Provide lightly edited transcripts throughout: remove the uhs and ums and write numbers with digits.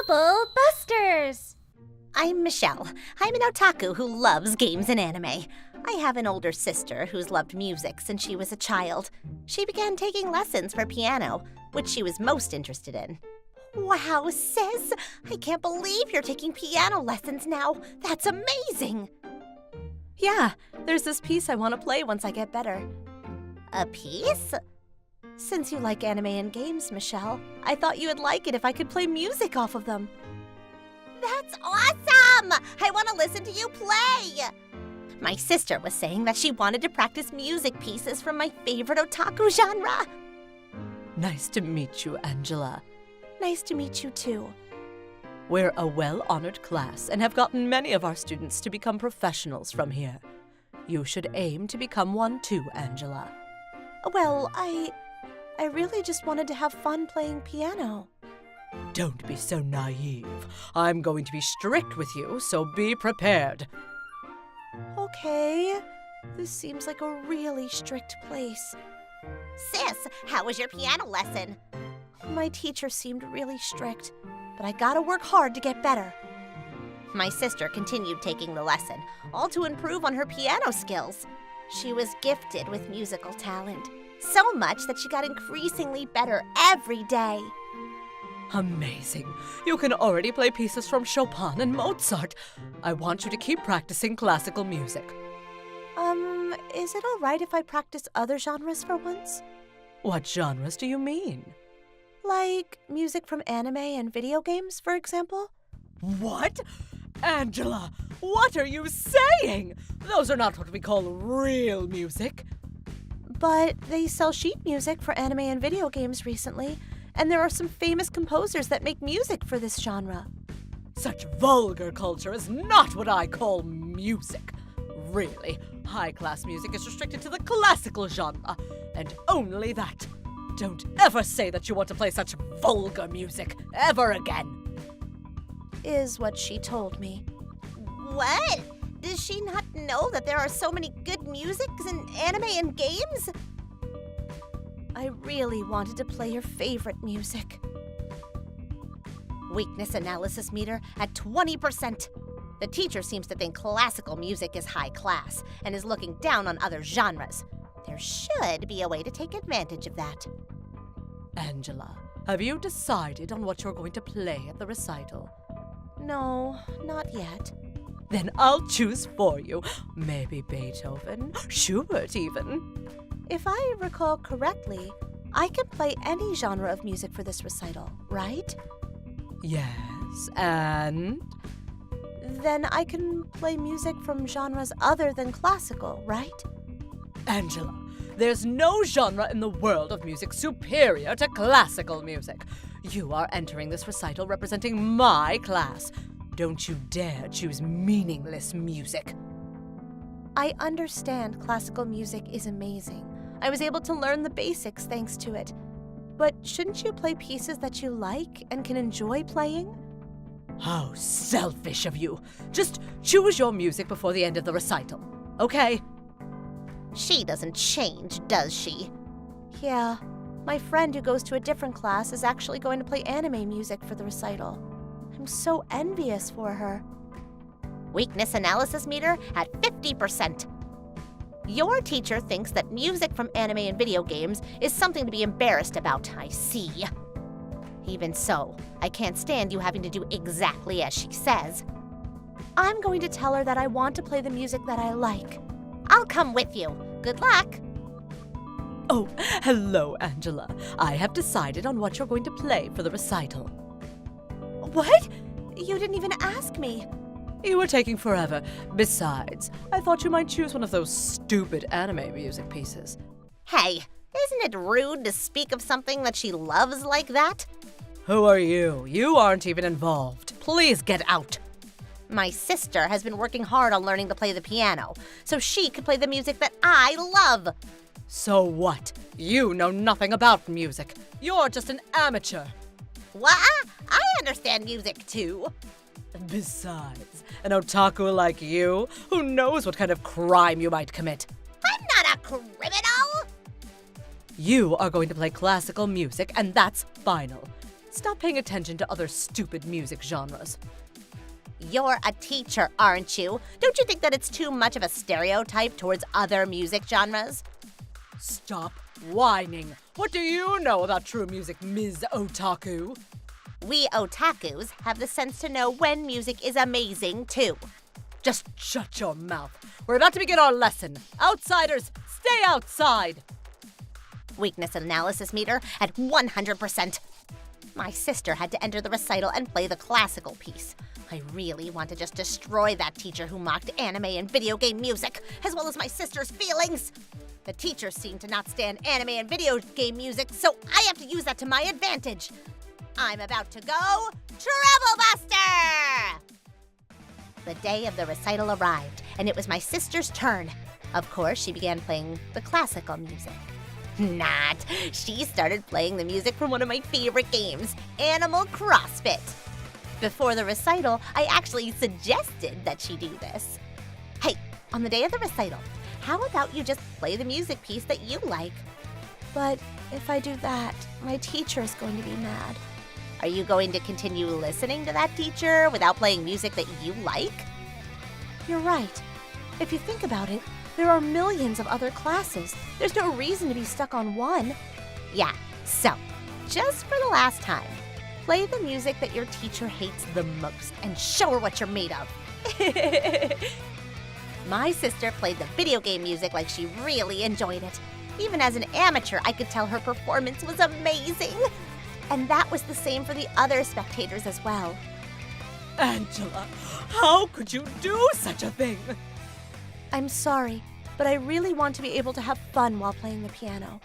Bubble Busters! I'm Michelle. I'm an otaku who loves games and anime. I have an older sister who's loved music since she was a child. She began taking lessons for piano, which she was most interested in. Wow, sis! I can't believe you're taking piano lessons now. That's amazing! Yeah, there's this piece I want to play once I get better. A piece? Since you like anime and games, Michelle, I thought you would like it if I could play music off of them. That's awesome! I want to listen to you play! My sister was saying that she wanted to practice music pieces from my favorite otaku genre. Nice to meet you, Angela. Nice to meet you too. We're a well-honored class and have gotten many of our students to become professionals from here. You should aim to become one too, Angela. Well, I really just wanted to have fun playing piano. Don't be so naive. I'm going to be strict with you, so be prepared. Okay. This seems like a really strict place. Sis, how was your piano lesson? My teacher seemed really strict, but I gotta work hard to get better. My sister continued taking the lesson, all to improve on her piano skills. She was gifted with musical talent, so much that she got increasingly better every day. Amazing. You can already play pieces from Chopin and Mozart. I want you to keep practicing classical music. Is it all right if I practice other genres for once? What genres do you mean? Like music from anime and video games, for example? What? Angela, what are you saying? Those are not what we call real music. But they sell sheet music for anime and video games recently, and there are some famous composers that make music for this genre. Such vulgar culture is not what I call music. Really, high-class music is restricted to the classical genre, and only that. Don't ever say that you want to play such vulgar music ever again. Is what she told me. What? Does she not know that there are so many good musics in anime and games? I really wanted to play your favorite music. Weakness analysis meter at 20%. The teacher seems to think classical music is high class and is looking down on other genres. There should be a way to take advantage of that. Angela, have you decided on what you're going to play at the recital? No, not yet. Then I'll choose for you. Maybe Beethoven, Schubert even. If I recall correctly, I can play any genre of music for this recital, right? Yes, and? Then I can play music from genres other than classical, right? Angela, there's no genre in the world of music superior to classical music. You are entering this recital representing my class. Don't you dare choose meaningless music. I understand classical music is amazing. I was able to learn the basics thanks to it. But shouldn't you play pieces that you like and can enjoy playing? How selfish of you. Just choose your music before the end of the recital, okay? She doesn't change, does she? Yeah. My friend who goes to a different class is actually going to play anime music for the recital. I'm so envious for her. Weakness analysis meter at 50%. Your teacher thinks that music from anime and video games is something to be embarrassed about, I see. Even so, I can't stand you having to do exactly as she says. I'm going to tell her that I want to play the music that I like. I'll come with you. Good luck. Oh, hello, Angela. I have decided on what you're going to play for the recital. What? You didn't even ask me. You were taking forever. Besides, I thought you might choose one of those stupid anime music pieces. Hey, isn't it rude to speak of something that she loves like that? Who are you? You aren't even involved. Please get out. My sister has been working hard on learning to play the piano, so she could play the music that I love. So what? You know nothing about music. You're just an amateur. What? I understand music too. Besides, an otaku like you, who knows what kind of crime you might commit? I'm not a criminal. You are going to play classical music, and that's final. Stop paying attention to other stupid music genres. You're a teacher, aren't you? Don't you think that it's too much of a stereotype towards other music genres? Stop whining. What do you know about true music, Ms. Otaku? We otakus have the sense to know when music is amazing, too. Just shut your mouth. We're about to begin our lesson. Outsiders, stay outside. Weakness analysis meter at 100%. My sister had to enter the recital and play the classical piece. I really want to just destroy that teacher who mocked anime and video game music, as well as my sister's feelings. The teachers seem to not stand anime and video game music, so I have to use that to my advantage. I'm about to go Trouble Buster! The day of the recital arrived, and it was my sister's turn. Of course, she began playing the classical music. Not. She started playing the music from one of my favorite games, Animal CrossFit. Before the recital, I actually suggested that she do this. Hey, on the day of the recital, how about you just play the music piece that you like? But if I do that, my teacher is going to be mad. Are you going to continue listening to that teacher without playing music that you like? You're right. If you think about it, there are millions of other classes. There's no reason to be stuck on one. Yeah, so, just for the last time, play the music that your teacher hates the most and show her what you're made of. My sister played the video game music like she really enjoyed it. Even as an amateur, I could tell her performance was amazing. And that was the same for the other spectators as well. Angela, how could you do such a thing? I'm sorry, but I really want to be able to have fun while playing the piano.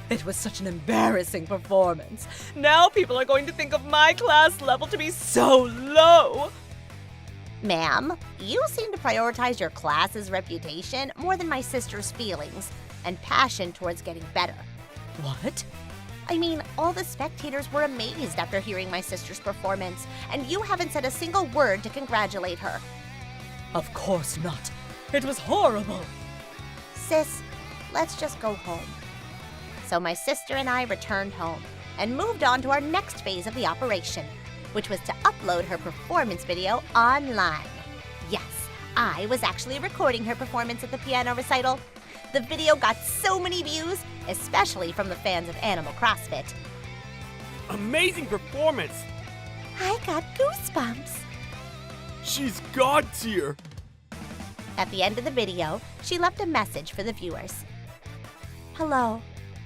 It was such an embarrassing performance. Now people are going to think of my class level to be so low. Ma'am, you seem to prioritize your class's reputation more than my sister's feelings and passion towards getting better. What? I mean, all the spectators were amazed after hearing my sister's performance, and you haven't said a single word to congratulate her. Of course not. It was horrible. Sis, let's just go home. So my sister and I returned home and moved on to our next phase of the operation, which was to upload her performance video online. Yes, I was actually recording her performance at the piano recital. The video got so many views, especially from the fans of Animal CrossFit. Amazing performance! I got goosebumps. She's god tier! At the end of the video, she left a message for the viewers. Hello.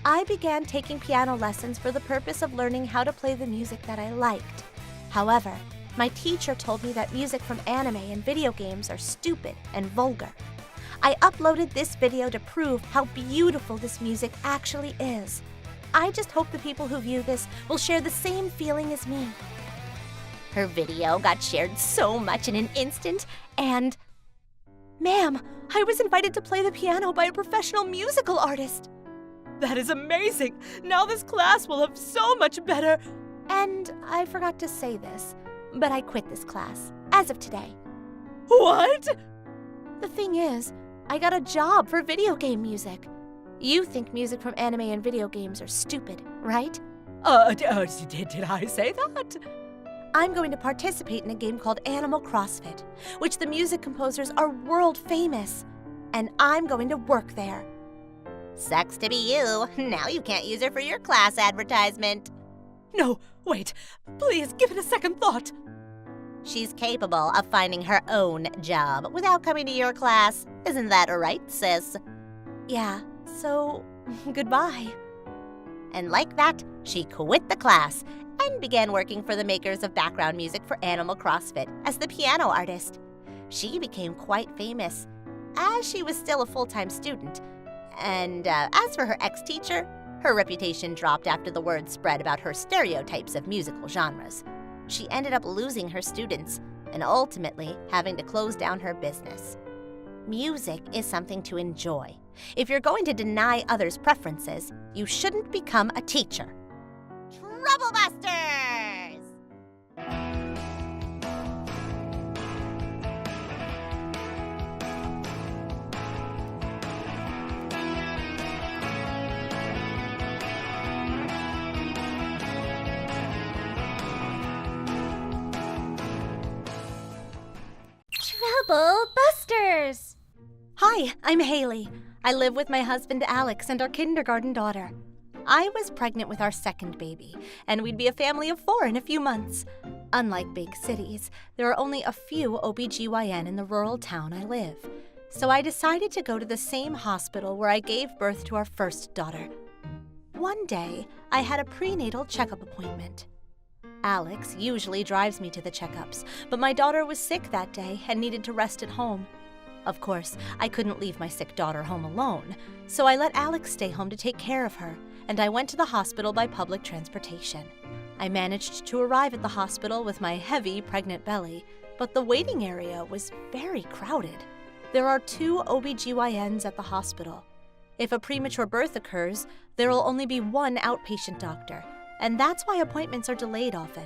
I began taking piano lessons for the purpose of learning how to play the music that I liked. However, my teacher told me that music from anime and video games are stupid and vulgar. I uploaded this video to prove how beautiful this music actually is. I just hope the people who view this will share the same feeling as me. Her video got shared so much in an instant, and... Ma'am, I was invited to play the piano by a professional musical artist. That is amazing. Now this class will have so much better. And I forgot to say this, but I quit this class, as of today. What? The thing is, I got a job for video game music. You think music from anime and video games are stupid, right? Did I say that? I'm going to participate in a game called Animal CrossFit, which the music composers are world famous. And I'm going to work there. Sucks to be you. Now you can't use her for your class advertisement. No, wait. Please give it a second thought. She's capable of finding her own job without coming to your class. Isn't that right, sis? Yeah, so goodbye. And like that, she quit the class and began working for the makers of background music for Animal CrossFit as the piano artist. She became quite famous, as she was still a full-time student. And as for her ex-teacher, her reputation dropped after the word spread about her stereotypes of musical genres. She ended up losing her students and ultimately having to close down her business. Music is something to enjoy. If you're going to deny others' preferences, you shouldn't become a teacher. Trouble Busters! Trouble Busters! Hi, I'm Haley. I live with my husband Alex and our kindergarten daughter. I was pregnant with our second baby, and we'd be a family of 4 in a few months. Unlike big cities, there are only a few OBGYN in the rural town I live. So I decided to go to the same hospital where I gave birth to our first daughter. One day, I had a prenatal checkup appointment. Alex usually drives me to the checkups, but my daughter was sick that day and needed to rest at home. Of course, I couldn't leave my sick daughter home alone, so I let Alex stay home to take care of her, and I went to the hospital by public transportation. I managed to arrive at the hospital with my heavy pregnant belly, but the waiting area was very crowded. There are 2 OBGYNs at the hospital. If a premature birth occurs, there will only be 1 outpatient doctor, and that's why appointments are delayed often.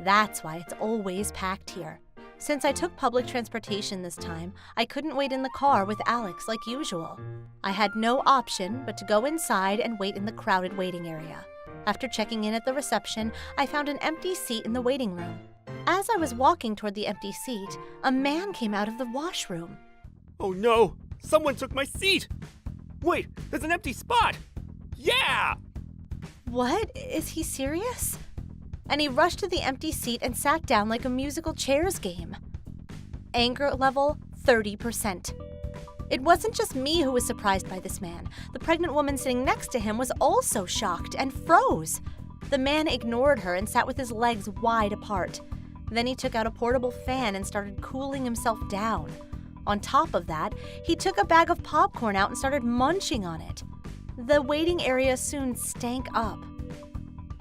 That's why it's always packed here. Since I took public transportation this time, I couldn't wait in the car with Alex like usual. I had no option but to go inside and wait in the crowded waiting area. After checking in at the reception, I found an empty seat in the waiting room. As I was walking toward the empty seat, a man came out of the washroom. Oh no! Someone took my seat! Wait, there's an empty spot! Yeah! What? Is he serious? And he rushed to the empty seat and sat down like a musical chairs game. Anger level 30%. It wasn't just me who was surprised by this man. The pregnant woman sitting next to him was also shocked and froze. The man ignored her and sat with his legs wide apart. Then he took out a portable fan and started cooling himself down. On top of that, he took a bag of popcorn out and started munching on it. The waiting area soon stank up.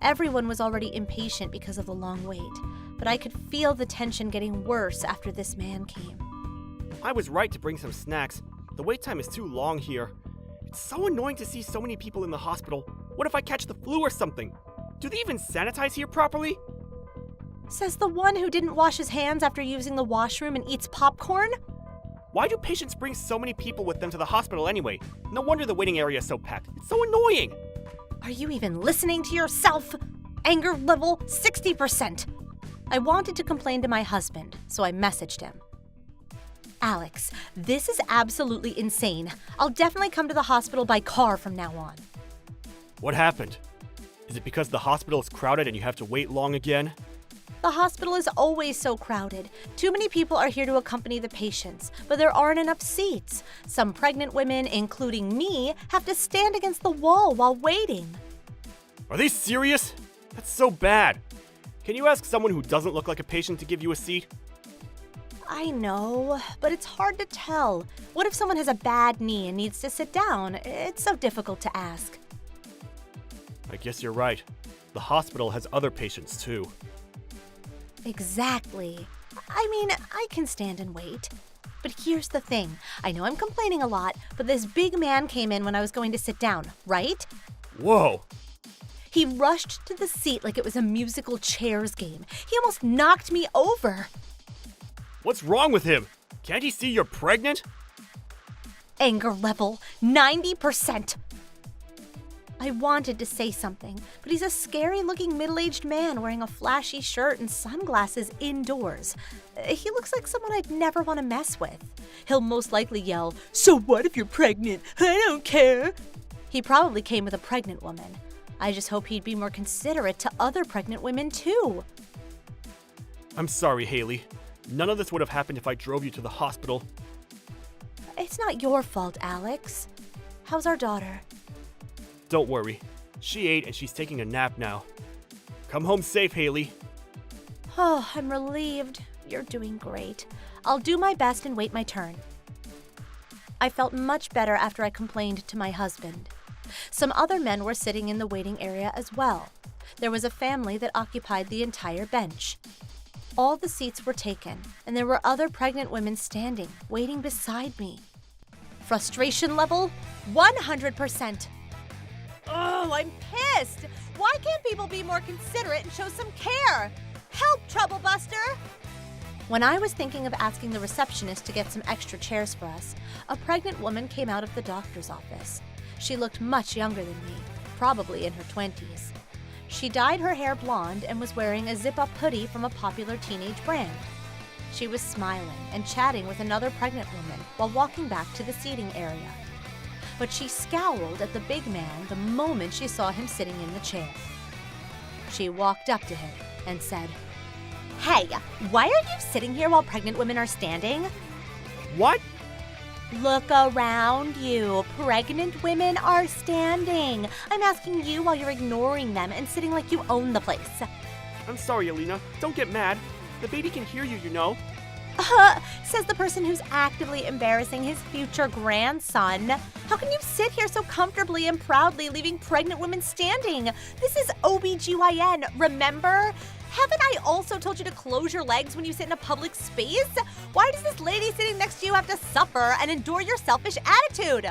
Everyone was already impatient because of the long wait, but I could feel the tension getting worse after this man came. I was right to bring some snacks. The wait time is too long here. It's so annoying to see so many people in the hospital. What if I catch the flu or something? Do they even sanitize here properly? Says the one who didn't wash his hands after using the washroom and eats popcorn? Why do patients bring so many people with them to the hospital anyway? No wonder the waiting area is so packed. It's so annoying! Are you even listening to yourself? Anger level 60%. I wanted to complain to my husband, so I messaged him. Alex, this is absolutely insane. I'll definitely come to the hospital by car from now on. What happened? Is it because the hospital is crowded and you have to wait long again? The hospital is always so crowded. Too many people are here to accompany the patients, but there aren't enough seats. Some pregnant women, including me, have to stand against the wall while waiting. Are they serious? That's so bad. Can you ask someone who doesn't look like a patient to give you a seat? I know, but it's hard to tell. What if someone has a bad knee and needs to sit down? It's so difficult to ask. I guess you're right. The hospital has other patients too. Exactly. I mean, I can stand and wait. But here's the thing. I know I'm complaining a lot, but this big man came in when I was going to sit down, right? Whoa! He rushed to the seat like it was a musical chairs game. He almost knocked me over. What's wrong with him? Can't he see you're pregnant? Anger level 90%. I wanted to say something, but he's a scary-looking middle-aged man wearing a flashy shirt and sunglasses indoors. He looks like someone I'd never want to mess with. He'll most likely yell, "So what if you're pregnant? I don't care." He probably came with a pregnant woman. I just hope he'd be more considerate to other pregnant women, too. I'm sorry, Haley. None of this would have happened if I drove you to the hospital. It's not your fault, Alex. How's our daughter? Don't worry. She ate and she's taking a nap now. Come home safe, Haley. Oh, I'm relieved. You're doing great. I'll do my best and wait my turn. I felt much better after I complained to my husband. Some other men were sitting in the waiting area as well. There was a family that occupied the entire bench. All the seats were taken, and there were other pregnant women standing, waiting beside me. Frustration level 100%. Oh, I'm pissed! Why can't people be more considerate and show some care? Help, Trouble Buster! When I was thinking of asking the receptionist to get some extra chairs for us, a pregnant woman came out of the doctor's office. She looked much younger than me, probably in her 20s. She dyed her hair blonde and was wearing a zip-up hoodie from a popular teenage brand. She was smiling and chatting with another pregnant woman while walking back to the seating area. But she scowled at the big man the moment she saw him sitting in the chair. She walked up to him and said, Hey, why are you sitting here while pregnant women are standing? What? Look around you. Pregnant women are standing. I'm asking you while you're ignoring them and sitting like you own the place. I'm sorry, Alina. Don't get mad. The baby can hear you, you know. Says the person who's actively embarrassing his future grandson. How can you sit here so comfortably and proudly leaving pregnant women standing? This is OBGYN, remember? Haven't I also told you to close your legs when you sit in a public space? Why does this lady sitting next to you have to suffer and endure your selfish attitude?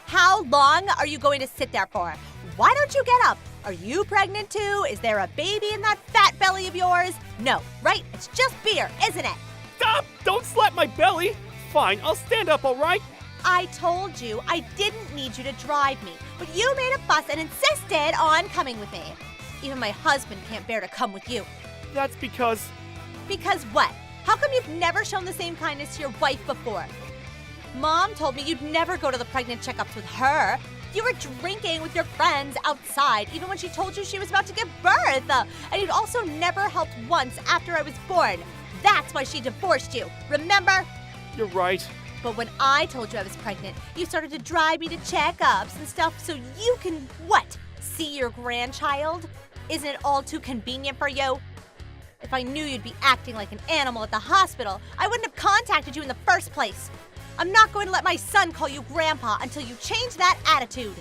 How long are you going to sit there for? Why don't you get up? Are you pregnant too? Is there a baby in that fat belly of yours? No, right? It's just beer, isn't it? Stop! Don't slap my belly! Fine, I'll stand up, all right? I told you I didn't need you to drive me, but you made a fuss and insisted on coming with me. Even my husband can't bear to come with you. That's because... Because what? How come you've never shown the same kindness to your wife before? Mom told me you'd never go to the pregnant checkups with her. You were drinking with your friends outside, even when she told you she was about to give birth. And you'd also never helped once after I was born. That's why she divorced you, remember? You're right. But when I told you I was pregnant, you started to drive me to checkups and stuff so you can, what, see your grandchild? Isn't it all too convenient for you? If I knew you'd be acting like an animal at the hospital, I wouldn't have contacted you in the first place. I'm not going to let my son call you Grandpa until you change that attitude.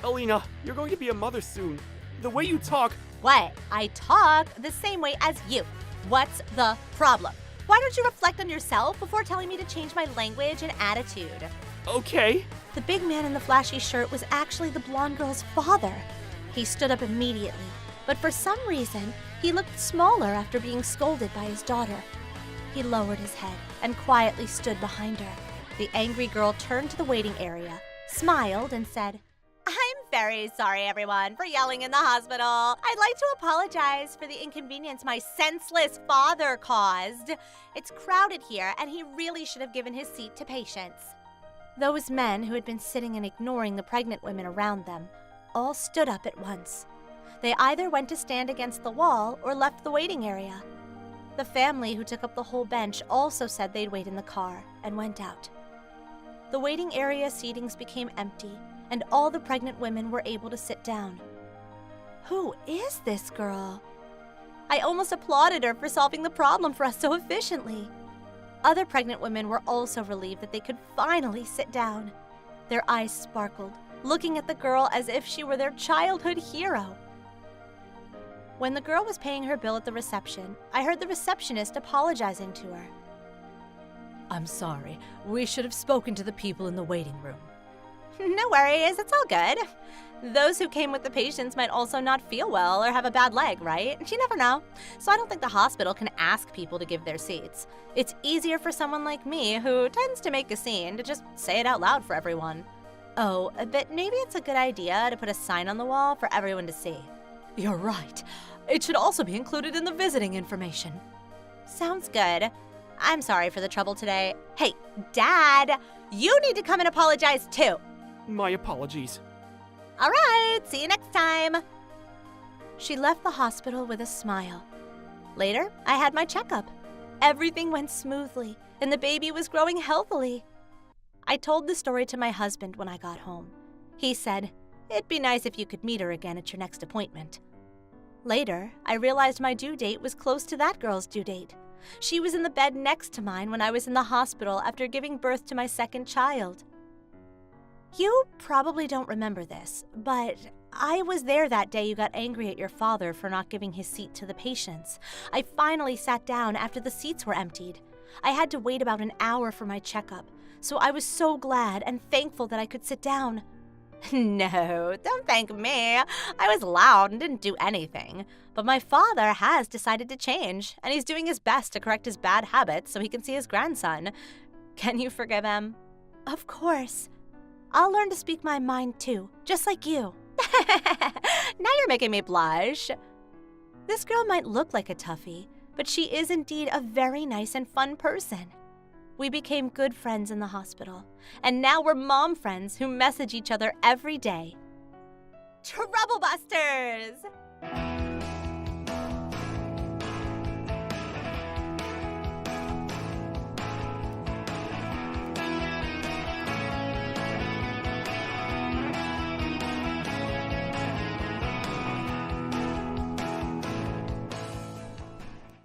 Alina, you're going to be a mother soon. The way you talk... What? I talk the same way as you. What's the problem? Why don't you reflect on yourself before telling me to change my language and attitude? Okay. The big man in the flashy shirt was actually the blonde girl's father. He stood up immediately, but for some reason, he looked smaller after being scolded by his daughter. He lowered his head and quietly stood behind her. The angry girl turned to the waiting area, smiled, and said, I'm very sorry, everyone, for yelling in the hospital. I'd like to apologize for the inconvenience my senseless father caused. It's crowded here, and he really should have given his seat to patients. Those men who had been sitting and ignoring the pregnant women around them all stood up at once. They either went to stand against the wall or left the waiting area. The family who took up the whole bench also said they'd wait in the car and went out. The waiting area seatings became empty, and all the pregnant women were able to sit down. Who is this girl? I almost applauded her for solving the problem for us so efficiently. Other pregnant women were also relieved that they could finally sit down. Their eyes sparkled, looking at the girl as if she were their childhood hero. When the girl was paying her bill at the reception, I heard the receptionist apologizing to her. I'm sorry. We should have spoken to the people in the waiting room. No worries, it's all good. Those who came with the patients might also not feel well or have a bad leg, right? You never know. So I don't think the hospital can ask people to give their seats. It's easier for someone like me, who tends to make a scene, to just say it out loud for everyone. Oh, but maybe it's a good idea to put a sign on the wall for everyone to see. You're right. It should also be included in the visiting information. Sounds good. I'm sorry for the trouble today. Hey, Dad, you need to come and apologize too. My apologies. All right, see you next time. She left the hospital with a smile. Later, I had my checkup. Everything went smoothly, and the baby was growing healthily. I told the story to my husband when I got home. He said, "It'd be nice if you could meet her again at your next appointment." Later, I realized my due date was close to that girl's due date. She was in the bed next to mine when I was in the hospital after giving birth to my second child. You probably don't remember this, but I was there that day you got angry at your father for not giving his seat to the patients. I finally sat down after the seats were emptied. I had to wait about an hour for my checkup, so I was so glad and thankful that I could sit down. No, don't thank me. I was loud and didn't do anything. But my father has decided to change, and he's doing his best to correct his bad habits so he can see his grandson. Can you forgive him? Of course. I'll learn to speak my mind too, just like you. Now you're making me blush. This girl might look like a toughie, but she is indeed a very nice and fun person. We became good friends in the hospital, and now we're mom friends who message each other every day. Troublebusters!